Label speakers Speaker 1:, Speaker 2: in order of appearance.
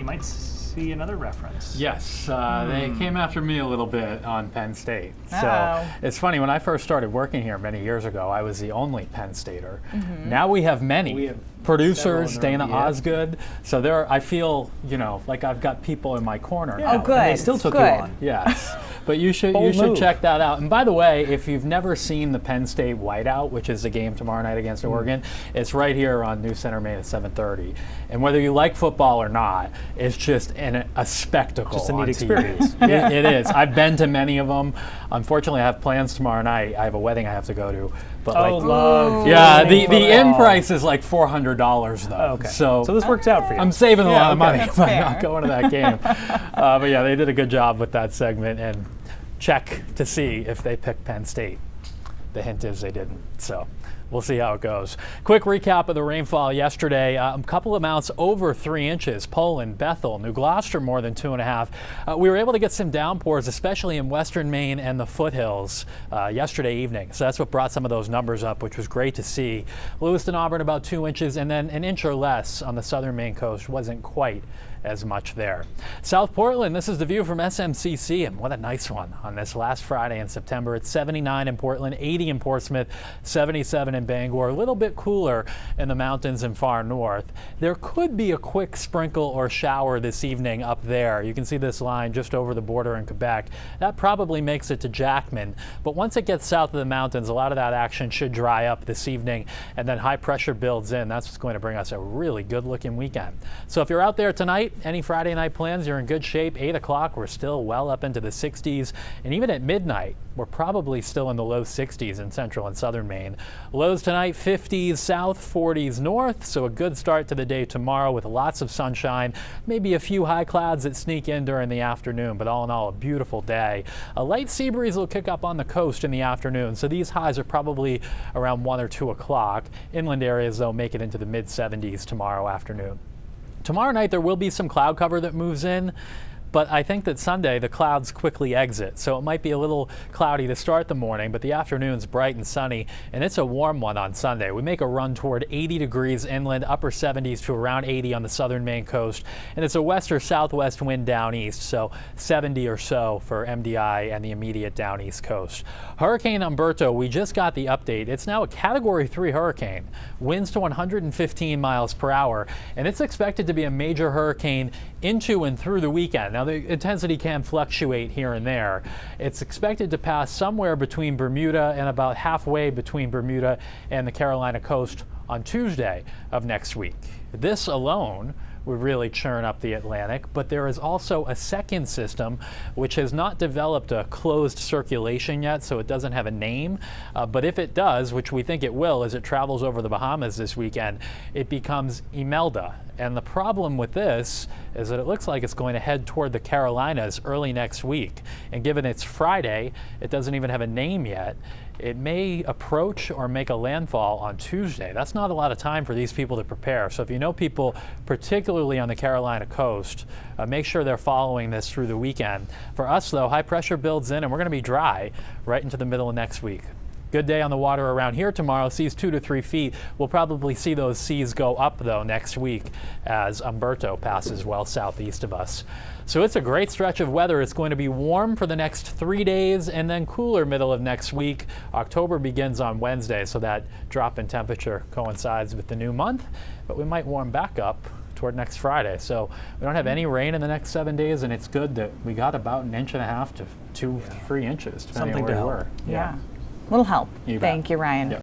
Speaker 1: you might see another reference.
Speaker 2: Yes, they came after me a little bit on Penn State.
Speaker 3: Uh-oh.
Speaker 2: So it's funny, when I first started working here many years ago, I was the only Penn Stater. Now we have many.
Speaker 1: We have
Speaker 2: producers,
Speaker 1: several in
Speaker 2: Dana
Speaker 1: the room, yeah.
Speaker 2: Osgood. So there, I feel, like I've got people in my corner
Speaker 1: Yeah,
Speaker 2: now.
Speaker 3: Oh, good.
Speaker 1: And they still took you
Speaker 3: Good.
Speaker 1: on.
Speaker 2: Yes, but you should
Speaker 1: Bold move.
Speaker 2: check that out. And by the way, if you've never seen the Penn State Whiteout, which is the game tomorrow night against Oregon, it's right here on News Center Maine at 7:30. And whether you like football or not, it's just a spectacle.
Speaker 1: Just a
Speaker 2: on
Speaker 1: neat
Speaker 2: TV.
Speaker 1: experience.
Speaker 2: It is. I've been to many of them. Unfortunately, I have plans tomorrow night. I have a wedding I have to go to. But
Speaker 1: love.
Speaker 2: yeah, the
Speaker 1: football.
Speaker 2: in price is like $400 though.
Speaker 1: Okay.
Speaker 2: So
Speaker 1: this works out for you.
Speaker 2: I'm saving a lot of money
Speaker 3: That's
Speaker 2: by
Speaker 3: fair.
Speaker 2: not going to that game. But yeah, they did a good job with that segment, and check to see if they picked Penn State. The hint is they didn't. So we'll see how it goes. Quick recap of the rainfall yesterday. A couple amounts over 3 inches. Poland, Bethel, New Gloucester more than 2.5. We were able to get some downpours, especially in western Maine and the foothills yesterday evening. So that's what brought some of those numbers up, which was great to see. Lewiston, Auburn about 2 inches, and then an inch or less on the southern Maine coast. Wasn't quite as much there. South Portland, this is the view from SMCC, and what a nice one on this last Friday in September. It's 79 in Portland, 80 in Portsmouth, 77 in Bangor. A little bit cooler in the mountains and far north. There could be a quick sprinkle or shower this evening up there. You can see this line just over the border in Quebec. That probably makes it to Jackman, but once it gets south of the mountains, a lot of that action should dry up this evening, and then high pressure builds in. That's what's going to bring us a really good looking weekend. So if you're out there tonight, any Friday night plans, you're in good shape. 8 o'clock, we're still well up into the 60s. And even at midnight, we're probably still in the low 60s in central and southern Maine. Lows tonight, 50s south, 40s north. So a good start to the day tomorrow with lots of sunshine. Maybe a few high clouds that sneak in during the afternoon, but all in all, a beautiful day. A light sea breeze will kick up on the coast in the afternoon. So these highs are probably around 1 or 2 o'clock. Inland areas, though, make it into the mid 70s tomorrow afternoon. Tomorrow night there will be some cloud cover that moves in, but I think that Sunday the clouds quickly exit. So it might be a little cloudy to start the morning, but the afternoon's bright and sunny, and it's a warm one on Sunday. We make a run toward 80 degrees inland, upper 70s to around 80 on the southern Maine coast, and it's a west or southwest wind down east, so 70 or so for MDI and the immediate down east coast. Hurricane Umberto, we just got the update. It's now a Category 3 hurricane, winds to 115 miles per hour, and it's expected to be a major hurricane into and through the weekend. Now, the intensity can fluctuate here and there. It's expected to pass somewhere between Bermuda and about halfway between Bermuda and the Carolina coast on Tuesday of next week. This alone would really churn up the Atlantic, but there is also a second system which has not developed a closed circulation yet, so it doesn't have a name, but if it does, which we think it will as it travels over the Bahamas this weekend, it becomes Imelda. And the problem with this is that it looks like it's going to head toward the Carolinas early next week, and given it's Friday, it doesn't even have a name yet. It may approach or make a landfall on Tuesday. That's not a lot of time for these people to prepare. So if you know people, particularly on the Carolina coast, make sure they're following this through the weekend. For us, though, high pressure builds in, and we're going to be dry right into the middle of next week. Good day on the water around here tomorrow. Seas 2 to 3 feet. We'll probably see those seas go up, though, next week as Umberto passes well southeast of us. So it's a great stretch of weather. It's going to be warm for the next 3 days and then cooler middle of next week. October begins on Wednesday, so that drop in temperature coincides with the new month, but we might warm back up toward next Friday. So we don't have any rain in the next 7 days, and it's good that we got about 1.5 inches to 2, 3 inches, depending on where we were.
Speaker 3: Yeah. Little help.
Speaker 2: You bet.
Speaker 3: Thank you, Ryan.
Speaker 2: Yep.